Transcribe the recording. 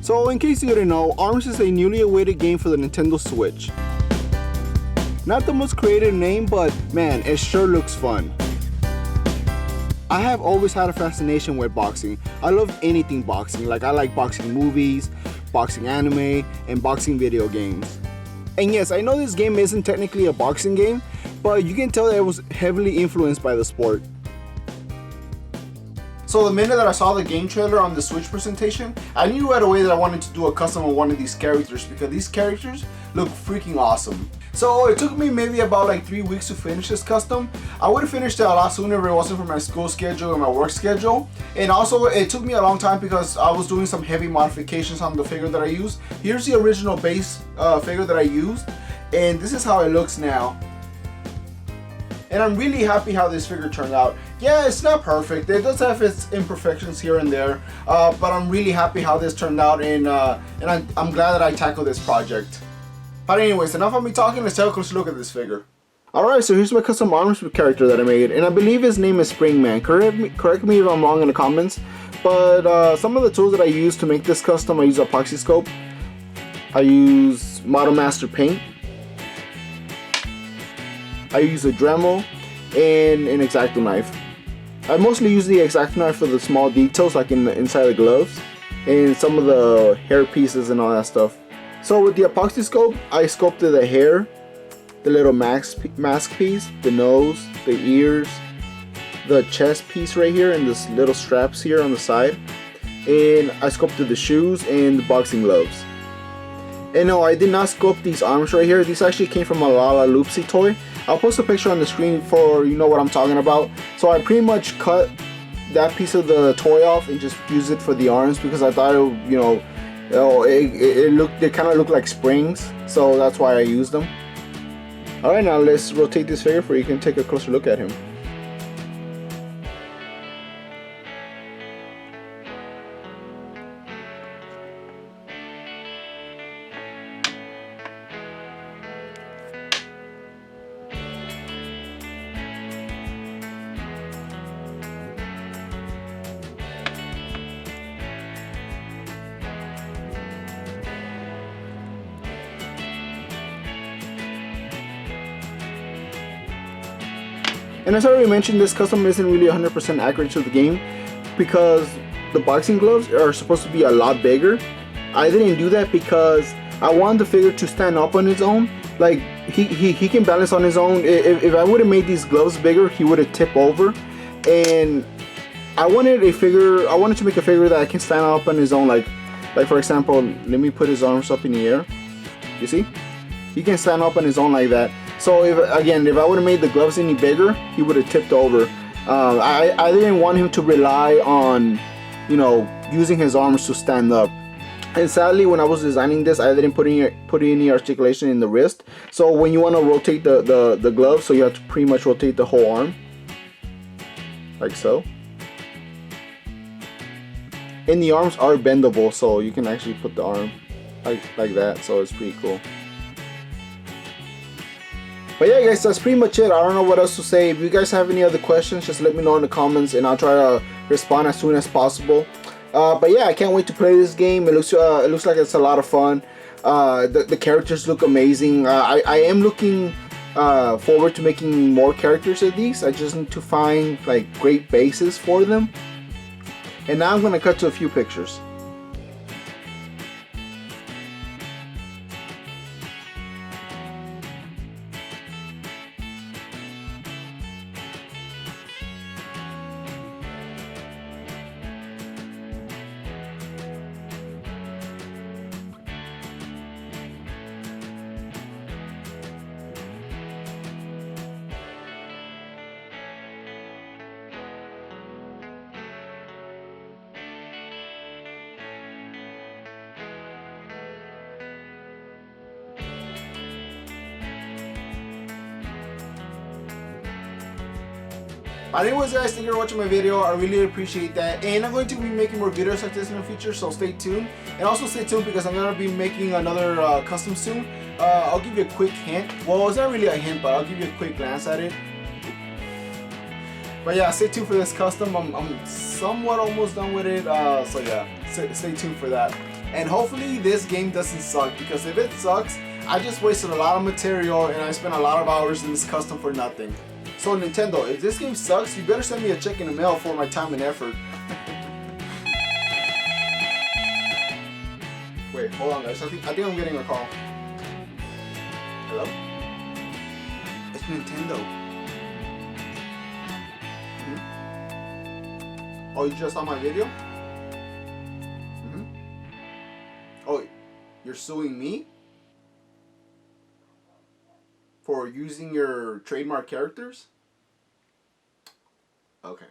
So in case you didn't know, ARMS is a newly awaited game for the Nintendo Switch. Not the most creative name, but man, it sure looks fun. I have always had a fascination with boxing. I love anything boxing. Like I like boxing movies, boxing anime, and boxing video games. And yes, I know this game isn't technically a boxing game, but you can tell that it was heavily influenced by the sport. So the minute that I saw the game trailer on the Switch presentation, I knew right away that I wanted to do a custom of one of these characters because these characters look freaking awesome. So it took me maybe about like 3 weeks to finish this custom. I would have finished it a lot sooner if it wasn't for my school schedule and my work schedule. And also it took me a long time because I was doing some heavy modifications on the figure that I used. Here's the original base figure that I used, and this is how it looks now. And I'm really happy how this figure turned out. Yeah, it's not perfect. It does have its imperfections here and there, but I'm really happy how this turned out, and I'm glad that I tackled this project. But anyways, enough of me talking. Let's take a closer look at this figure. Alright, so here's my custom ARMS character that I made, and I believe his name is Springman. Correct me if I'm wrong in the comments, but some of the tools that I use to make this custom, I use Epoxy Scope, I use Model Master Paint, I use a Dremel, and an X-Acto knife. I mostly use the X-Acto knife for the small details like in the inside of the gloves and some of the hair pieces and all that stuff. So with the Epoxy Scope, I sculpted the hair, the little mask piece, the nose, the ears, the chest piece right here, and this little straps here on the side. And I sculpted the shoes and the boxing gloves. And no, I did not sculpt these arms right here. These actually came from a Lalaloopsy toy. I'll post a picture on the screen for you know what I'm talking about. So I pretty much cut that piece of the toy off and just used it for the arms because I thought it kind of looked like springs, so that's why I used them. Alright, now let's rotate this figure so you can take a closer look at him. And as I already mentioned, this custom isn't really 100% accurate to the game because the boxing gloves are supposed to be a lot bigger. I didn't do that because I wanted the figure to stand up on his own. Like he can balance on his own. If I would have made these gloves bigger, he would have tipped over. And I wanted to make a figure that can stand up on his own. Like for example, let me put his arms up in the air. You see? He can stand up on his own like that. So if I would have made the gloves any bigger, he would have tipped over. I didn't want him to rely on, using his arms to stand up. And sadly, when I was designing this, I didn't put any articulation in the wrist. So when you want to rotate the glove, so you have to pretty much rotate the whole arm, like so. And the arms are bendable, so you can actually put the arm like that. So it's pretty cool. But yeah guys, that's pretty much it. I don't know what else to say. If you guys have any other questions, just let me know in the comments and I'll try to respond as soon as possible. But yeah, I can't wait to play this game. It looks like it's a lot of fun. The characters look amazing. I am looking forward to making more characters of these. I just need to find like great bases for them. And now I'm going to cut to a few pictures. But anyways guys, thank you for watching my video. I really appreciate that, and I'm going to be making more videos like this in the future, so stay tuned. And also stay tuned because I'm going to be making another custom soon. I'll give you a quick hint. Well, it's not really a hint, but I'll give you a quick glance at it. But yeah, stay tuned for this custom. I'm somewhat almost done with it, so yeah, stay tuned for that. And hopefully this game doesn't suck, because if it sucks, I just wasted a lot of material and I spent a lot of hours in this custom for nothing. So Nintendo, if this game sucks, you better send me a check in the mail for my time and effort. Wait, hold on guys, I think I'm getting a call. Hello? It's Nintendo. Oh, you just saw my video? Oh, you're suing me? For using your trademark characters? Okay.